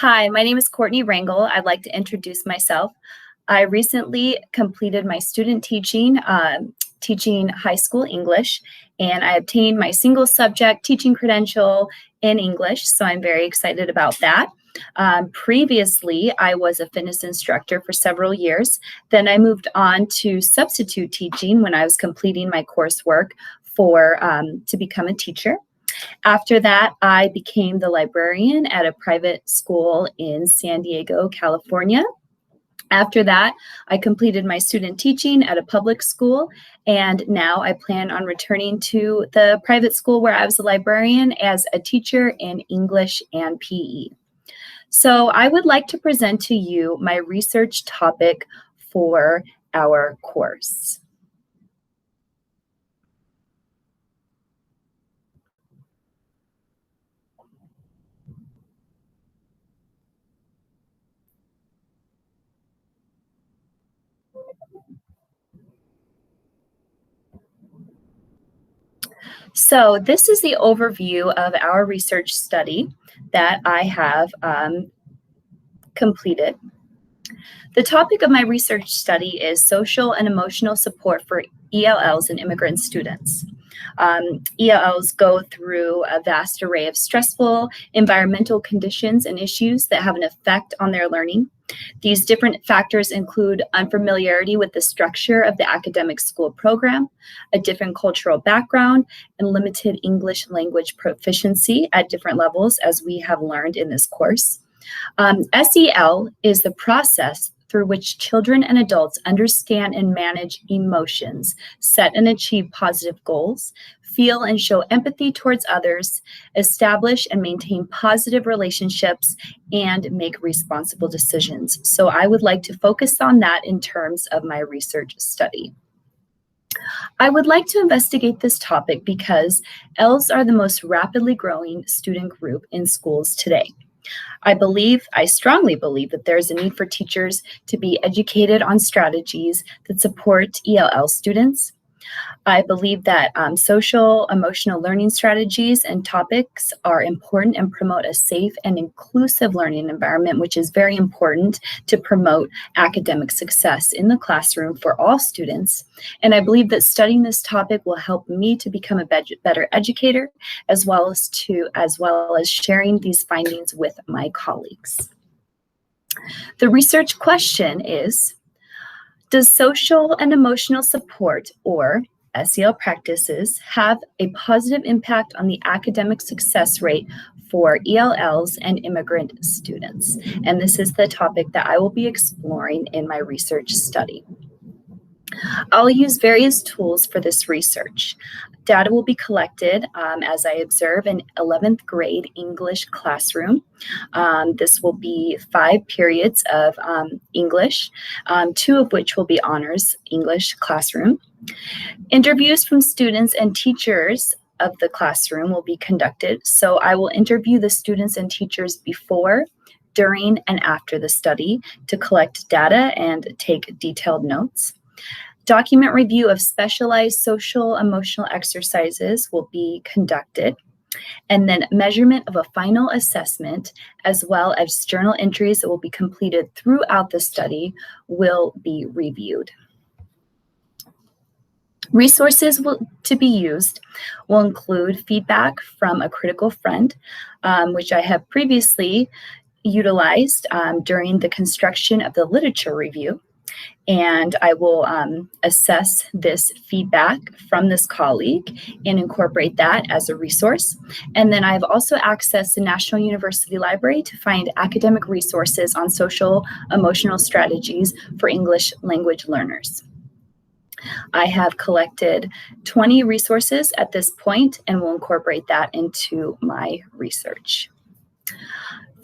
Hi, my name is Courtney Rangel. I'd like to introduce myself. I recently completed my student teaching, teaching high school English, and I obtained my single subject teaching credential in English, so I'm very excited about that. Previously, I was a fitness instructor for several years. Then I moved on to substitute teaching when I was completing my coursework to become a teacher. After that, I became the librarian at a private school in San Diego, California. After that, I completed my student teaching at a public school, and now I plan on returning to the private school where I was a librarian as a teacher in English and PE. So I would like to present to you my research topic for our course. So this is the overview of our research study that I have completed. The topic of my research study is social and emotional support for ELLs and immigrant students. ELLs go through a vast array of stressful environmental conditions and issues that have an effect on their learning. These different factors include unfamiliarity with the structure of the academic school program, a different cultural background, and limited English language proficiency at different levels, as we have learned in this course. SEL is the process through which children and adults understand and manage emotions, set and achieve positive goals, feel and show empathy towards others, establish and maintain positive relationships, and make responsible decisions. So I would like to focus on that in terms of my research study. I would like to investigate this topic because ELLs are the most rapidly growing student group in schools today. I strongly believe that there is a need for teachers to be educated on strategies that support ELL students. I believe that social emotional learning strategies and topics are important and promote a safe and inclusive learning environment, which is very important to promote academic success in the classroom for all students. And I believe that studying this topic will help me to become a better educator, as well as sharing these findings with my colleagues. The research question is, does social and emotional support, or SEL practices, have a positive impact on the academic success rate for ELLs and immigrant students? And this is the topic that I will be exploring in my research study. I'll use various tools for this research. Data will be collected as I observe an 11th grade English classroom. This will be 5 periods of English, 2 of which will be honors English classroom. Interviews from students and teachers of the classroom will be conducted. So I will interview the students and teachers before, during, and after the study to collect data and take detailed notes. Document review of specialized social emotional exercises will be conducted, and then measurement of a final assessment, as well as journal entries that will be completed throughout the study, will be reviewed. Resources to be used will include feedback from a critical friend, which I have previously utilized during the construction of the literature review. And I will assess this feedback from this colleague and incorporate that as a resource. And then I've also accessed the National University Library to find academic resources on social emotional strategies for English language learners. I have collected 20 resources at this point and will incorporate that into my research.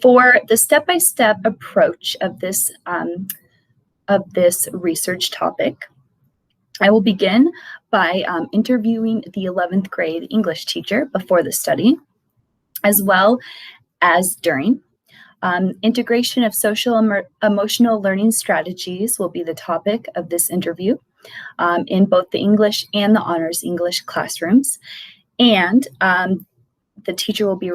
For the step-by-step approach of this research topic, I will begin by interviewing the 11th grade English teacher before the study, as well as during. Integration of social emotional learning strategies will be the topic of this interview in both the English and the honors English classrooms. And the teacher will be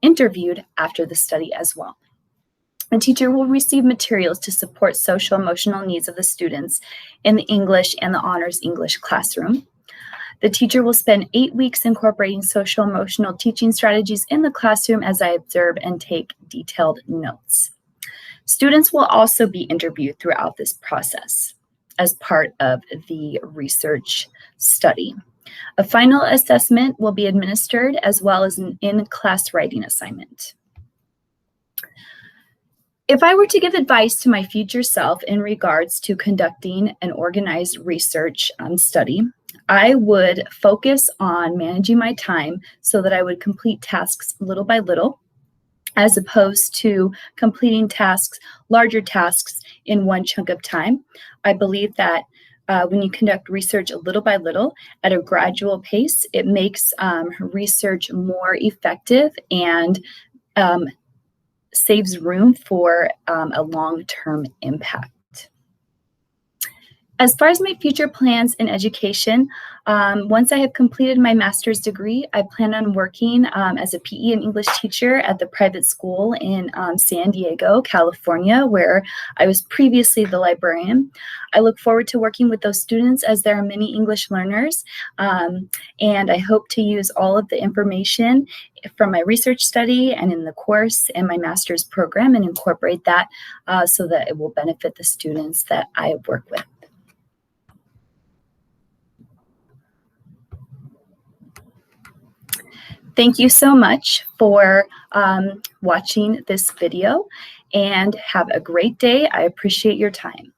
interviewed after the study as well. A teacher will receive materials to support social emotional needs of the students in the English and the Honors English classroom. The teacher will spend 8 weeks incorporating social emotional teaching strategies in the classroom as I observe and take detailed notes. Students will also be interviewed throughout this process as part of the research study. A final assessment will be administered as well as an in-class writing assignment. If I were to give advice to my future self in regards to conducting an organized research study, I would focus on managing my time so that I would complete tasks little by little, as opposed to completing tasks, larger tasks in one chunk of time. I believe that when you conduct research little by little at a gradual pace, it makes research more effective and saves room for a long-term impact. As far as my future plans in education, once I have completed my master's degree, I plan on working as a PE and English teacher at the private school in San Diego, California, where I was previously the librarian. I look forward to working with those students as there are many English learners, and I hope to use all of the information from my research study and in the course and my master's program and incorporate that so that it will benefit the students that I work with. Thank you so much for watching this video and have a great day. I appreciate your time.